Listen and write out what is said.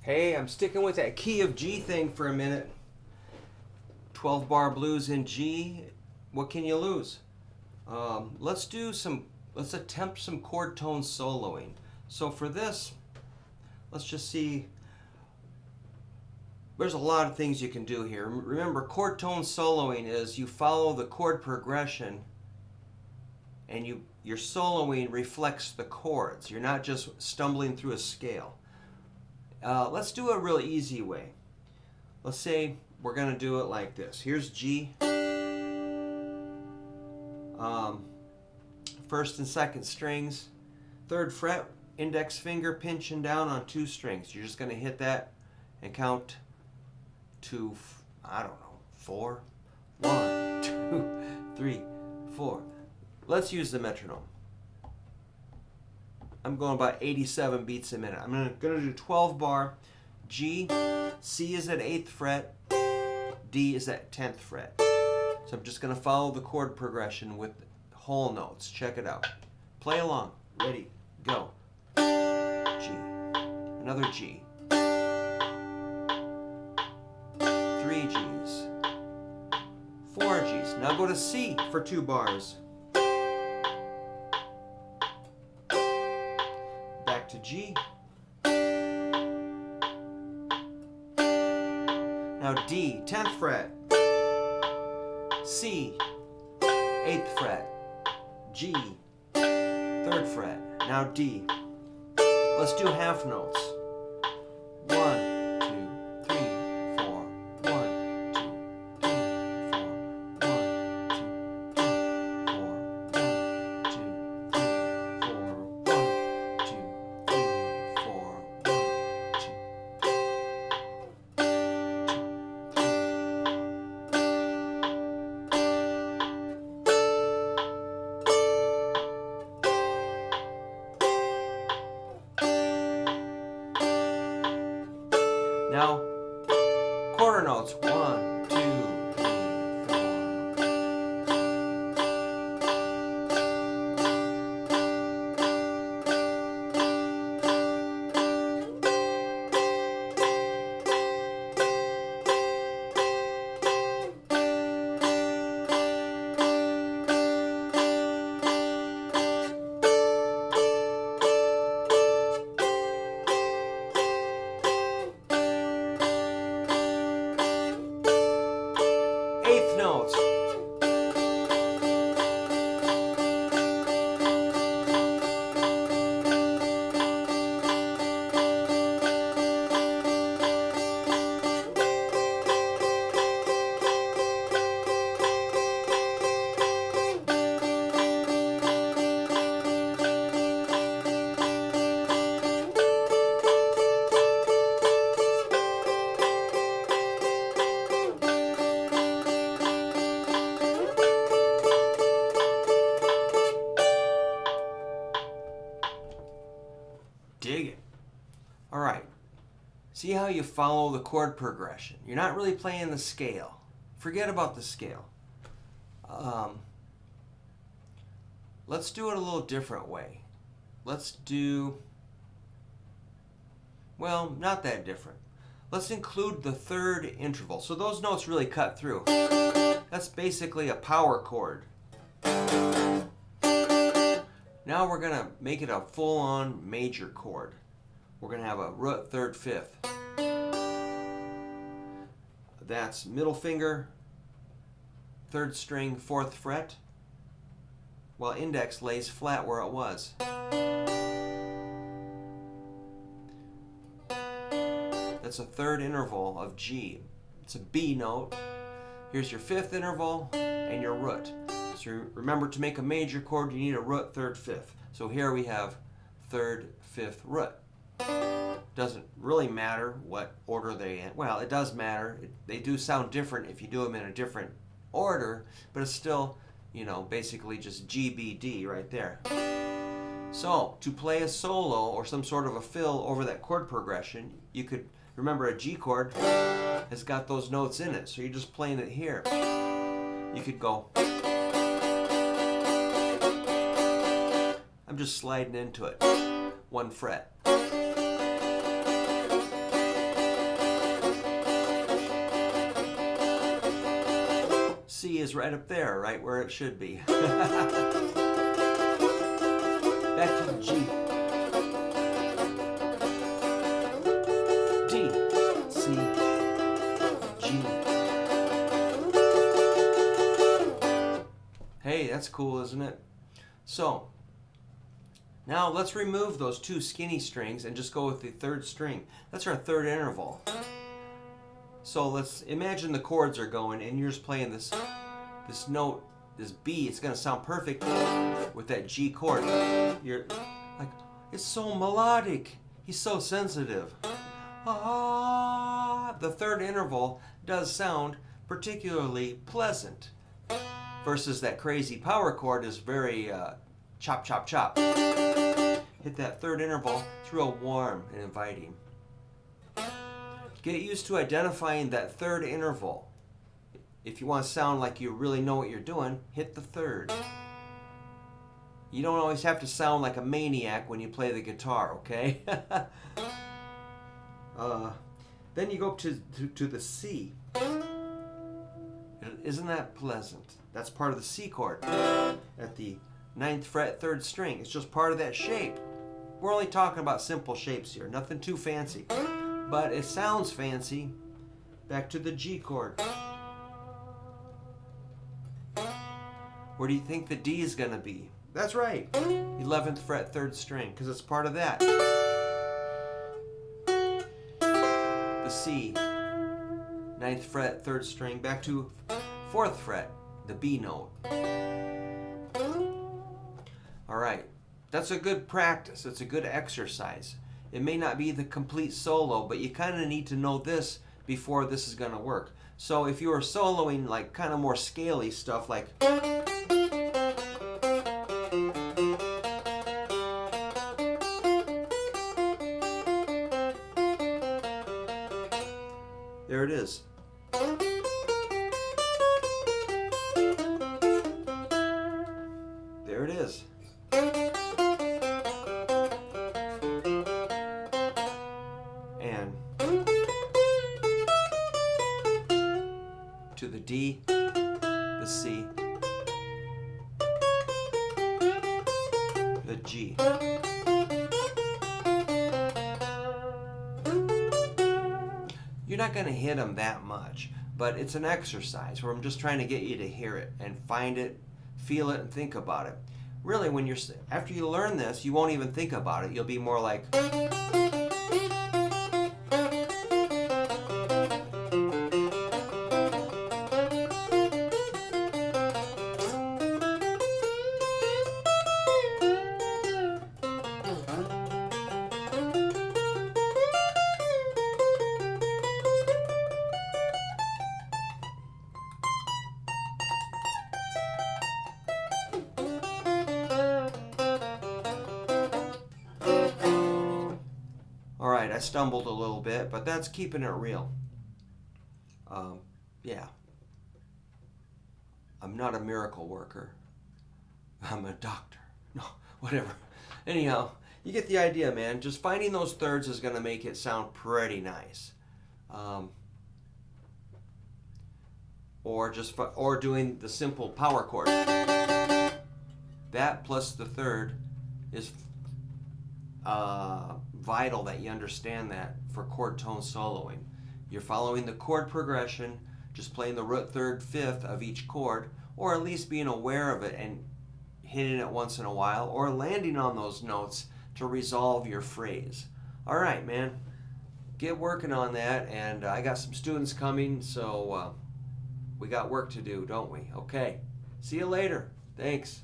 Hey, I'm sticking with that key of G thing for a minute. 12 bar blues in G. What can you lose? Let's attempt some chord tone soloing. So for this, let's just see. There's a lot of things you can do here. Remember, chord tone soloing is you follow the chord progression and your soloing reflects the chords. You're not just stumbling through a scale. Let's do a real easy way. Let's say we're going to do it like this. Here's G. First and second strings. Third fret, index finger pinching down on two strings. You're just going to hit that and count to, I don't know, 4. 1, 2, 3, 4. Let's use the metronome. I'm going about 87 beats a minute. I'm going to do 12 bar. G, C is at 8th fret, D is at 10th fret. So I'm just going to follow the chord progression with whole notes. Check it out. Play along. Ready, go. G, another G. 3 Gs, 4 Gs. Now go to C for 2 bars. Back to G. Now D, 10th fret. C, 8th fret. G, 3rd fret. Now D. Let's do half notes. 1, 2, 3, 4. 1, 2, 3, 4. 1, 2, 3, 4. 1, 2, 3, 4. 1, 2, 3, 4. 1, 2. Now, quarter notes. 1, 2, 3, eighth notes. Dig it. All right. See how you follow the chord progression. You're not really playing the scale. Forget about the scale. Let's do it a little different way. Let's do, well, not that different. Let's include the third interval. So those notes really cut through. That's basically a power chord. Now we're going to make it a full-on major chord. We're going to have a root, 3rd, 5th. That's middle finger, 3rd string, 4th fret, while index lays flat where it was. That's a 3rd interval of G. It's a B note. Here's your 5th interval and your root. So remember, to make a major chord, you need a root, 3rd, 5th. So here we have 3rd, 5th root. Doesn't really matter what order they in. Well, it does matter. They do sound different if you do them in a different order, but it's still, you know, basically just G, B, D right there. So to play a solo or some sort of a fill over that chord progression, you could remember a G chord has got those notes in it. So you're just playing it here. You could go. I'm just sliding into it. 1 fret. C is right up there, right where it should be. Back to the G. D, C, G. Hey, that's cool, isn't it? So, now let's remove those two skinny strings and just go with the third string. That's our third interval. So let's imagine the chords are going and you're just playing this note, this B. It's going to sound perfect with that G chord. You're like, it's so melodic. He's so sensitive. Ah, the third interval does sound particularly pleasant versus that crazy power chord is very chop, chop, chop. Hit that third interval. It's real warm and inviting. Get used to identifying that third interval. If you want to sound like you really know what you're doing, hit the third. You don't always have to sound like a maniac when you play the guitar, okay? Then you go up to the C. Isn't that pleasant? That's part of the C chord at the 9th fret, 3rd string. It's just part of that shape. We're only talking about simple shapes here, nothing too fancy. But it sounds fancy. Back to the G chord. Where do you think the D is going to be? That's right, 11th fret, 3rd string, because it's part of that. The C, 9th fret, 3rd string, back to 4th fret, the B note. All right, that's a good practice. It's a good exercise. It may not be the complete solo, but you kind of need to know this before this is going to work. So if you are soloing like kind of more scaly stuff like there it is. There it is. And to the D, the C, the G. You're not going to hit them that much, but it's an exercise where I'm just trying to get you to hear it and find it, feel it, and think about it. Really, when after you learn this, you won't even think about it. You'll be more like. Alright, I stumbled a little bit, but that's keeping it real. Yeah. I'm not a miracle worker. I'm a doctor. No, whatever. Anyhow, you get the idea, man. Just finding those thirds is going to make it sound pretty nice. Or doing the simple power chord. That plus the third is vital that you understand that for chord tone soloing. You're following the chord progression, just playing the root, third, fifth of each chord, or at least being aware of it and hitting it once in a while, or landing on those notes to resolve your phrase. All right, man, get working on that, and I got some students coming, so we got work to do, don't we? Okay, see you later. Thanks.